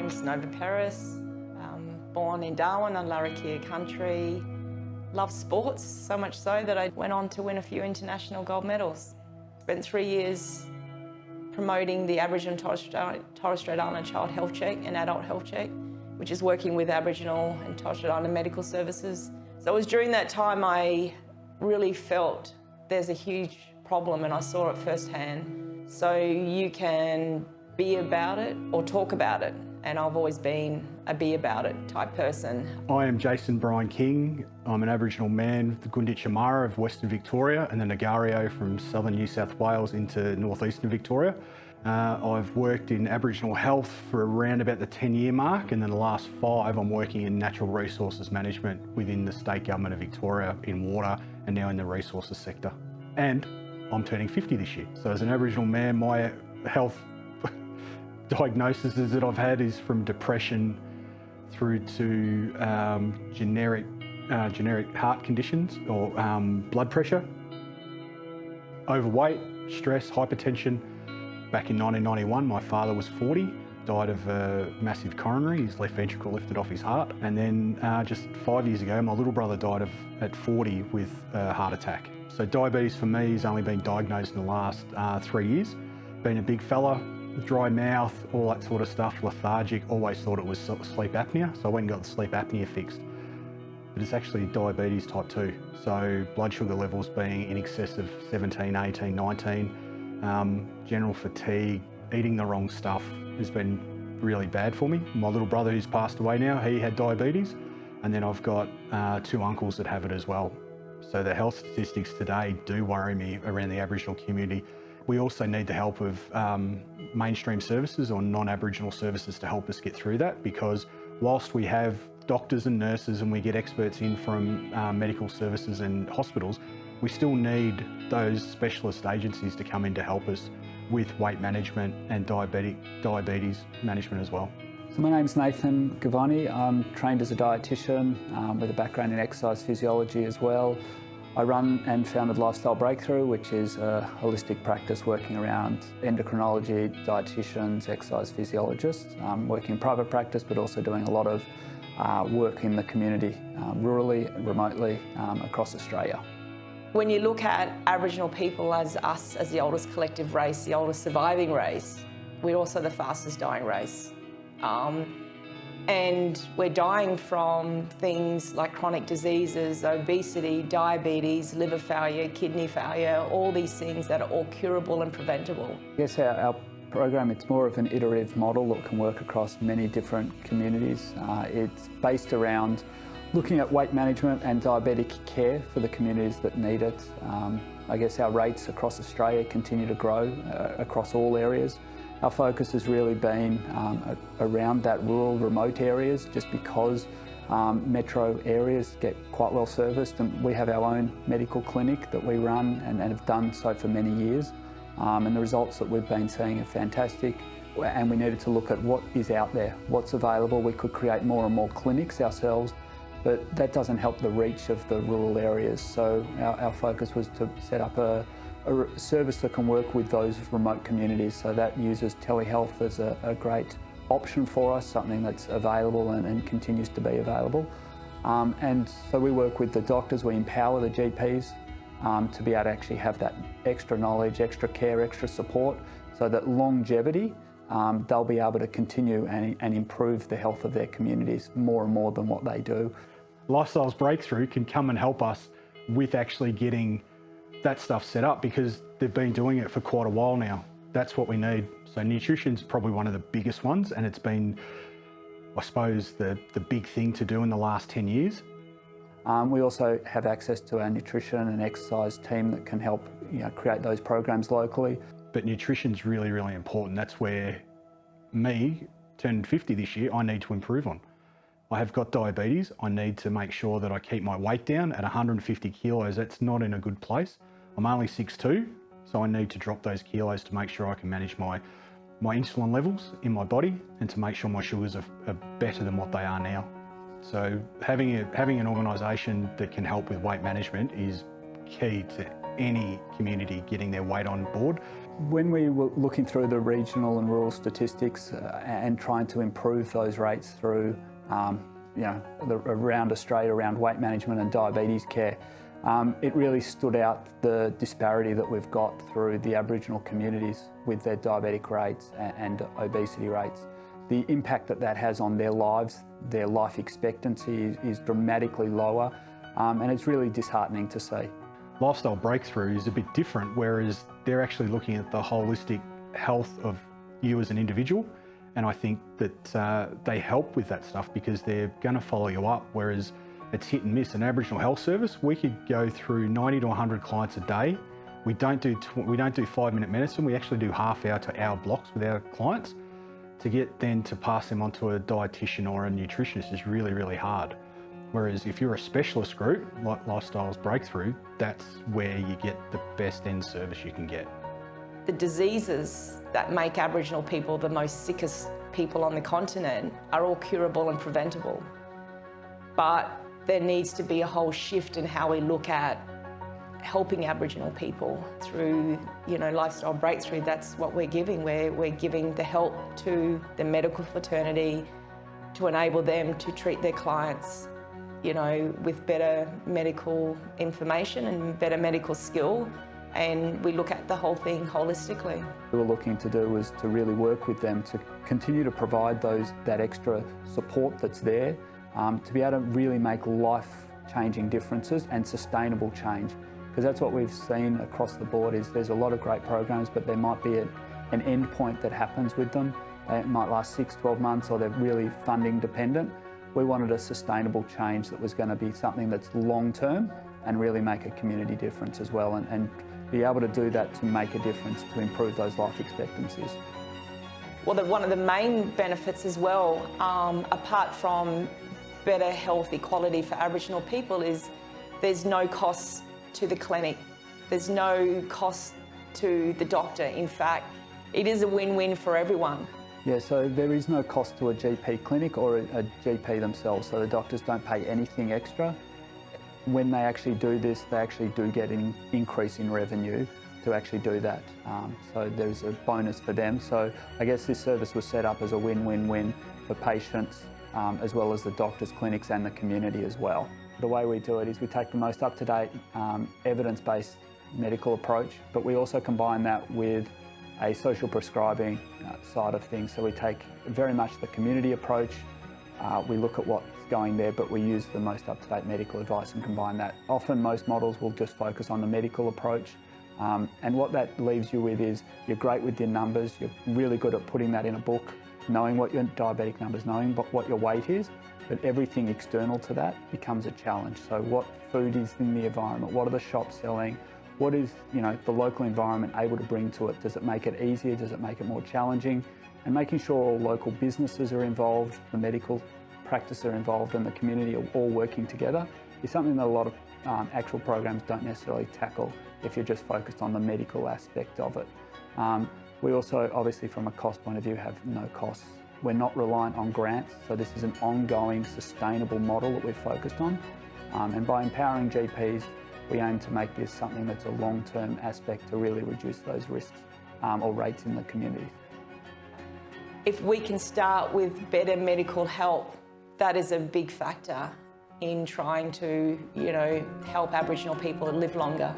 name's Nova Peris, born in Darwin on Larrakia country. Love sports, so much so that I went on to win a few international gold medals. Spent 3 years promoting the Aboriginal and Torres Strait Islander Child Health Check and Adult Health Check, which is working with Aboriginal and Torres Strait Islander medical services. So it was during that time I really felt there's a huge problem, and I saw it firsthand. So you can be about it or talk about it, and I've always been a be about it type person. I am Jason Brian King. I'm an Aboriginal man of the Gunditjmara of Western Victoria and the Nagario from southern New South Wales into northeastern Victoria. I've worked in Aboriginal health for around about the 10-year mark, and then the last 5 I'm working in natural resources management within the state government of Victoria in water and now in the resources sector. And I'm turning 50 this year. So as an Aboriginal man, my health diagnoses that I've had is from depression through to generic heart conditions or blood pressure, overweight, stress, hypertension. Back in 1991, my father was 40, died of a massive coronary, his left ventricle lifted off his heart. And then just 5 years ago, my little brother died at 40 with a heart attack. So diabetes for me has only been diagnosed in the last 3 years. Been a big fella, dry mouth, all that sort of stuff, lethargic, always thought it was sleep apnea. So I went and got the sleep apnea fixed. But it's actually diabetes type 2. So blood sugar levels being in excess of 17, 18, 19. General fatigue, eating the wrong stuff has been really bad for me. My little brother who's passed away now, he had diabetes. And then I've got 2 uncles that have it as well. So the health statistics today do worry me around the Aboriginal community. We also need the help of mainstream services or non-Aboriginal services to help us get through that, because whilst we have doctors and nurses and we get experts in from medical services and hospitals, we still need those specialist agencies to come in to help us with weight management and diabetes management as well. So my name's Nathan Gavoni. I'm trained as a dietitian with a background in exercise physiology as well. I run and founded Lifestyle Breakthrough, which is a holistic practice working around endocrinology, dietitians, exercise physiologists, working in private practice, but also doing a lot of work in the community, rurally, remotely, across Australia. When you look at Aboriginal people as us, as the oldest collective race, the oldest surviving race, we're also the fastest dying race. And we're dying from things like chronic diseases, obesity, diabetes, liver failure, kidney failure, all these things that are all curable and preventable. I guess our program, it's more of an iterative model that can work across many different communities. It's based around looking at weight management and diabetic care for the communities that need it. I guess our rates across Australia continue to grow across all areas. Our focus has really been around that rural, remote areas, just because metro areas get quite well serviced, and we have our own medical clinic that we run and have done so for many years. And the results that we've been seeing are fantastic. And we needed to look at what is out there, what's available. We could create more and more clinics ourselves, but that doesn't help the reach of the rural areas. So our focus was to set up a service that can work with those remote communities. So that uses telehealth as a great option for us, something that's available and continues to be available. And so we work with the doctors, we empower the GPs to be able to actually have that extra knowledge, extra care, extra support, so that longevity, they'll be able to continue and improve the health of their communities more and more than what they do. Lifestyles Breakthrough can come and help us with actually getting that stuff set up, because they've been doing it for quite a while now. That's what we need. So nutrition's probably one of the biggest ones, and it's been, I suppose, the big thing to do in the last 10 years. We also have access to our nutrition and exercise team that can help create those programs locally. But nutrition's really, really important. That's where me, turning 50 this year, I need to improve on. I have got diabetes. I need to make sure that I keep my weight down at 150 kilos. That's not in a good place. I'm only 6'2", so I need to drop those kilos to make sure I can manage my insulin levels in my body and to make sure my sugars are better than what they are now. So having an organisation that can help with weight management is key to any community getting their weight on board. When we were looking through the regional and rural statistics and trying to improve those rates through, around Australia, around weight management and diabetes care, it really stood out the disparity that we've got through the Aboriginal communities with their diabetic rates and obesity rates. The impact that that has on their lives, their life expectancy is dramatically lower, and it's really disheartening to see. Lifestyle Breakthrough is a bit different, whereas they're actually looking at the holistic health of you as an individual. And I think that they help with that stuff because they're going to follow you up, whereas it's hit and miss. An Aboriginal Health Service, we could go through 90 to 100 clients a day. We don't do 5-minute medicine. We actually do half-hour to hour blocks with our clients. To get then to pass them onto a dietitian or a nutritionist is really, really hard. Whereas if you're a specialist group, like Lifestyles Breakthrough, that's where you get the best end service you can get. The diseases that make Aboriginal people the most sickest people on the continent are all curable and preventable. But there needs to be a whole shift in how we look at helping Aboriginal people through, Lifestyle Breakthrough. That's what we're giving. We're giving the help to the medical fraternity to enable them to treat their clients, with better medical information and better medical skill. And we look at the whole thing holistically. What we were looking to do was to really work with them to continue to provide that extra support that's there, to be able to really make life-changing differences and sustainable change. Because that's what we've seen across the board is there's a lot of great programs, but there might be an end point that happens with them. It might last 6, 12 months, or they're really funding dependent. We wanted a sustainable change that was going to be something that's long-term and really make a community difference as well, and be able to do that to make a difference to improve those life expectancies. Well, one of the main benefits as well, apart from better health equality for Aboriginal people, is there's no cost to the clinic. There's no cost to the doctor. In fact, it is a win-win for everyone. Yeah, so there is no cost to a GP clinic or a GP themselves, so the doctors don't pay anything extra. When they actually do this, they actually do get an increase in revenue to actually do that. So there's a bonus for them. So I guess this service was set up as a win-win-win for patients, as well as the doctors, clinics and the community as well. The way we do it is we take the most up-to-date evidence-based medical approach, but we also combine that with a social prescribing side of things. So we take very much the community approach. We look at what's going there, but we use the most up-to-date medical advice and combine that. Often most models will just focus on the medical approach. And what that leaves you with is you're great with your numbers, you're really good at putting that in a book, knowing what your diabetic numbers, knowing what your weight is, but everything external to that becomes a challenge. So what food is in the environment? What are the shops selling? What is the local environment able to bring to it? Does it make it easier? Does it make it more challenging? And making sure all local businesses are involved, the medical practice are involved and the community are all working together is something that a lot of actual programs don't necessarily tackle if you're just focused on the medical aspect of it. We also, obviously from a cost point of view, have no costs. We're not reliant on grants, so this is an ongoing, sustainable model that we've focused on. And by empowering GPs, we aim to make this something that's a long-term aspect to really reduce those risks or rates in the community. If we can start with better medical help, that is a big factor in trying to, help Aboriginal people live longer.